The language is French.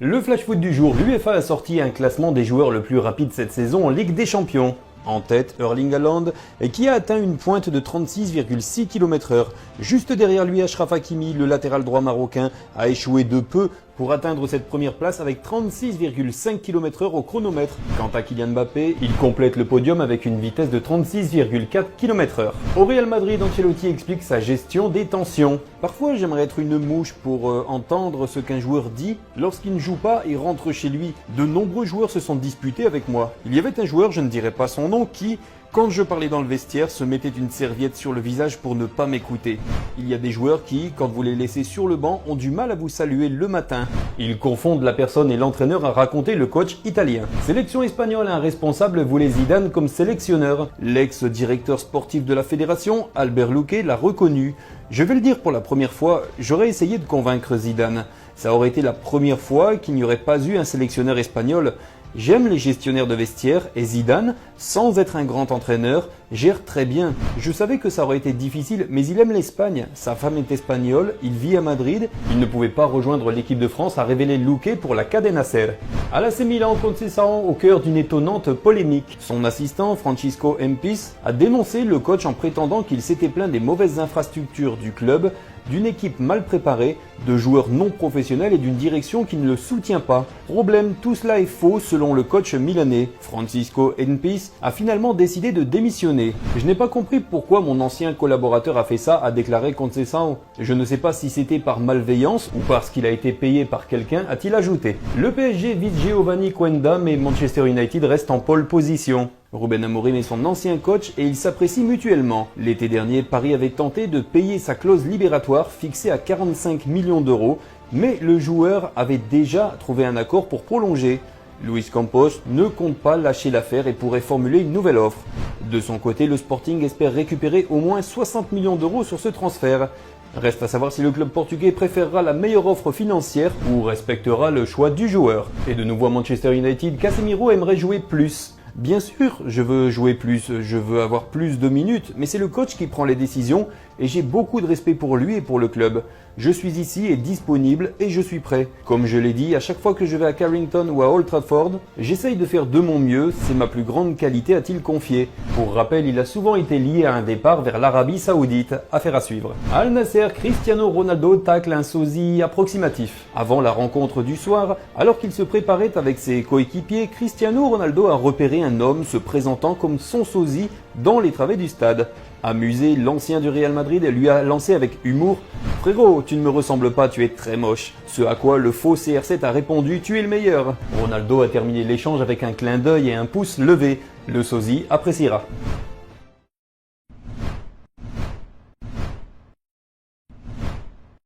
Le flash foot du jour, l'UEFA a sorti un classement des joueurs le plus rapides cette saison en Ligue des Champions. En tête, Erling Haaland, qui a atteint une pointe de 36,6 km/h. Juste derrière lui, Achraf Hakimi, le latéral droit marocain, a échoué de peu pour atteindre cette première place avec 36,5 km/h au chronomètre. Quant à Kylian Mbappé, il complète le podium avec une vitesse de 36,4 km/h. Au Real Madrid, Ancelotti explique sa gestion des tensions. Parfois, j'aimerais être une mouche pour entendre ce qu'un joueur dit lorsqu'il ne joue pas et rentre chez lui. De nombreux joueurs se sont disputés avec moi. Il y avait un joueur, je ne dirai pas son nom, qui, quand je parlais dans le vestiaire, se mettait une serviette sur le visage pour ne pas m'écouter. Il y a des joueurs qui, quand vous les laissez sur le banc, ont du mal à vous saluer le matin. Ils confondent la personne et l'entraîneur, a raconté le coach italien. Sélection espagnole, un responsable voulait Zidane comme sélectionneur. L'ex-directeur sportif de la fédération, Albert Luque, l'a reconnu. Je vais le dire pour la première fois, j'aurais essayé de convaincre Zidane. Ça aurait été la première fois qu'il n'y aurait pas eu un sélectionneur espagnol. J'aime les gestionnaires de vestiaire et Zidane, sans être un grand entraîneur, gère très bien. Je savais que ça aurait été difficile, mais il aime l'Espagne. Sa femme est espagnole, il vit à Madrid. Il ne pouvait pas rejoindre l'équipe de France, a révélé Luque pour la Cadena Ser. À l'AC Milan, Conceição au cœur d'une étonnante polémique. Son assistant, Francisco Empis, a dénoncé le coach en prétendant qu'il s'était plaint des mauvaises infrastructures du club, d'une équipe mal préparée, de joueurs non professionnels et d'une direction qui ne le soutient pas. Problème, tout cela est faux selon le coach milanais. Francisco Empis a finalement décidé de démissionner. Je n'ai pas compris pourquoi mon ancien collaborateur a fait ça, a déclaré Conceição. Je ne sais pas si c'était par malveillance ou parce qu'il a été payé par quelqu'un, a-t-il ajouté. Le PSG vise Giovanni Quenda, mais Manchester United reste en pole position. Ruben Amorim est son ancien coach et ils s'apprécient mutuellement. L'été dernier, Paris avait tenté de payer sa clause libératoire fixée à 45 millions d'euros, mais le joueur avait déjà trouvé un accord pour prolonger. Luis Campos ne compte pas lâcher l'affaire et pourrait formuler une nouvelle offre. De son côté, le Sporting espère récupérer au moins 60 millions d'euros sur ce transfert. Reste à savoir si le club portugais préférera la meilleure offre financière ou respectera le choix du joueur. Et de nouveau à Manchester United, Casemiro aimerait jouer plus. Bien sûr, je veux jouer plus, je veux avoir plus de minutes, mais c'est le coach qui prend les décisions et j'ai beaucoup de respect pour lui et pour le club. Je suis ici et disponible et je suis prêt. Comme je l'ai dit, à chaque fois que je vais à Carrington ou à Old Trafford, j'essaye de faire de mon mieux, c'est ma plus grande qualité, a-t-il confié. Pour rappel, il a souvent été lié à un départ vers l'Arabie Saoudite. Affaire à suivre. À Al Nasser, Cristiano Ronaldo tacle un sosie approximatif. Avant la rencontre du soir, alors qu'il se préparait avec ses coéquipiers, Cristiano Ronaldo a repéré un homme se présentant comme son sosie dans les travées du stade. Amusé, l'ancien du Real Madrid lui a lancé avec humour « Frérot, tu ne me ressembles pas, tu es très moche ». Ce à quoi le faux CR7 a répondu « Tu es le meilleur ». Ronaldo a terminé l'échange avec un clin d'œil et un pouce levé. Le sosie appréciera.